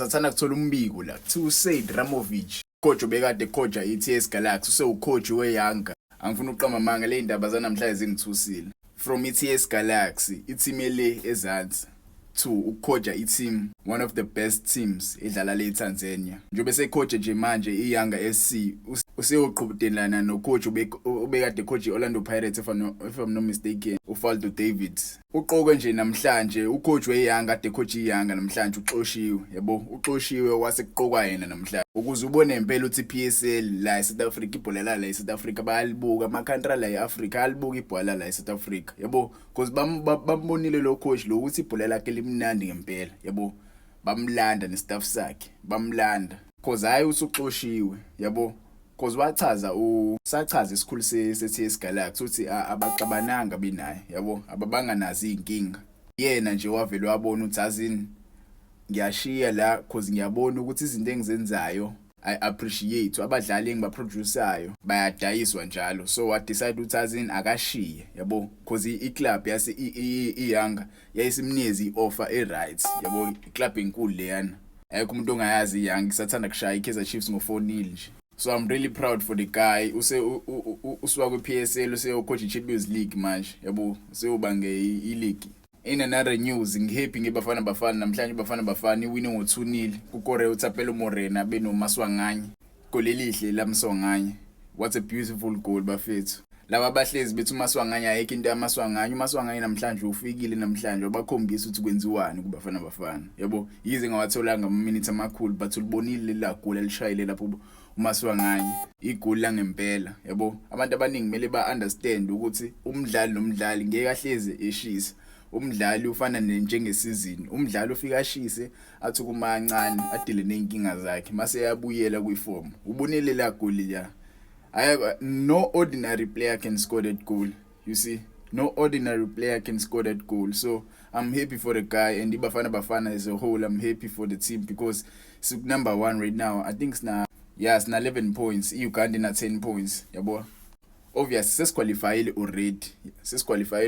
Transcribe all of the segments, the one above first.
sathanda kuthola umbiko la kuthiwa Said Ramovich coach obekade coacha iTS Galaxy usewucoach weYanga angifuna uqamba manga le ndaba zanamhlanje zingithusile from iTS Galaxy i-team le ezansi to ukucoacha i-team one of the best teams edlala le eTanzania njobe secoach nje manje iYanga SC useyoqhudelana nocoach obekade coach iOrlando Pirates if I'm not mistaken uFaldo Davids uqoke nje namhlanje ucoach weYanga ade coach iYanga namhlanje uxoshiwe yabo uxoshiwe wasekuqokwa yena namhlanje ukuze ubone impela uthi PSL la eSouth Africa ibhola la eSouth Africa bayalibuka amakhantri la eAfrica alibuka ibhola la eSouth Africa yabo because bambonile lo coach lo ukuthi ibhola lakhe limnandi ngempela yabo bamlanda nestaff sakhe bamlanda because hayi usuxoshiwe yabo because sachaza isikhulu seTS Galaxy uthi abacabananga binaye yabo ababanganazi inkinga yena nje wavele wabona uthi azini ngiyashiya la because ngiyabona ukuthi izinto engizenzayo I appreciate abadlali engibaproduceayo bayadayiswa njalo so wa decide ukuthi azini akashiye yabo because iclub yase iYanga yayisimnikeza ioffer eright yabo iclub enkulu leyana ayikho umuntu ongayazi iYanga isathanda kushaya iKaizer Chiefs ngo4-0 nje. So I'm really proud for the guy usuka kwiPSL useyocoach iChampions League manje yabo useyobange ileague. In another news ngihappy ngebafana namhlanje bafana iwine ngo2-0 kuKorea uTapelo Morena benoMaswanganye golelihle laMswanganye. What a beautiful goal bafethu. Laba bahlezi bethu uMaswanganye ayikho into uMaswanganye namhlanje ufikile namhlanje wabakhombisa ukuthi kwenziwani kubafana yabo yize ngawatholanga ama-minutes amakhulu but ulibonile la goal elishayile lapho uMaswanganye igoli la ngempela yabo abantu abaningi kumele ba-understand ukuthi umdlali nomdlali ngeke ahleze eshisa umdlali ufana njengesizini umdlali ufika ashise athi kumancane adile nenkinga zakhe mase yabuyela kwiform ubonile la goal la no ordinary player can score that goal you see no ordinary player can score that goal so I'm happy for the guy and Bafana as a whole I'm happy for the team because it's number 1 right now I think it's 11 points Uganda na 10 points yabo obviously sesqualified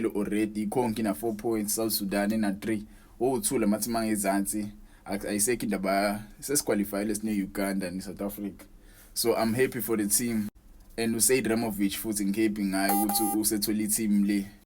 already iKonki na 4 points South Sudan na 3 othula mathimanga ezansi ayisekho indaba sesqualified lesine Uganda and South Africa so I'm happy for the team and uSaid Ramovich futhi ngihappy ngayo ukuthi usethola i-team le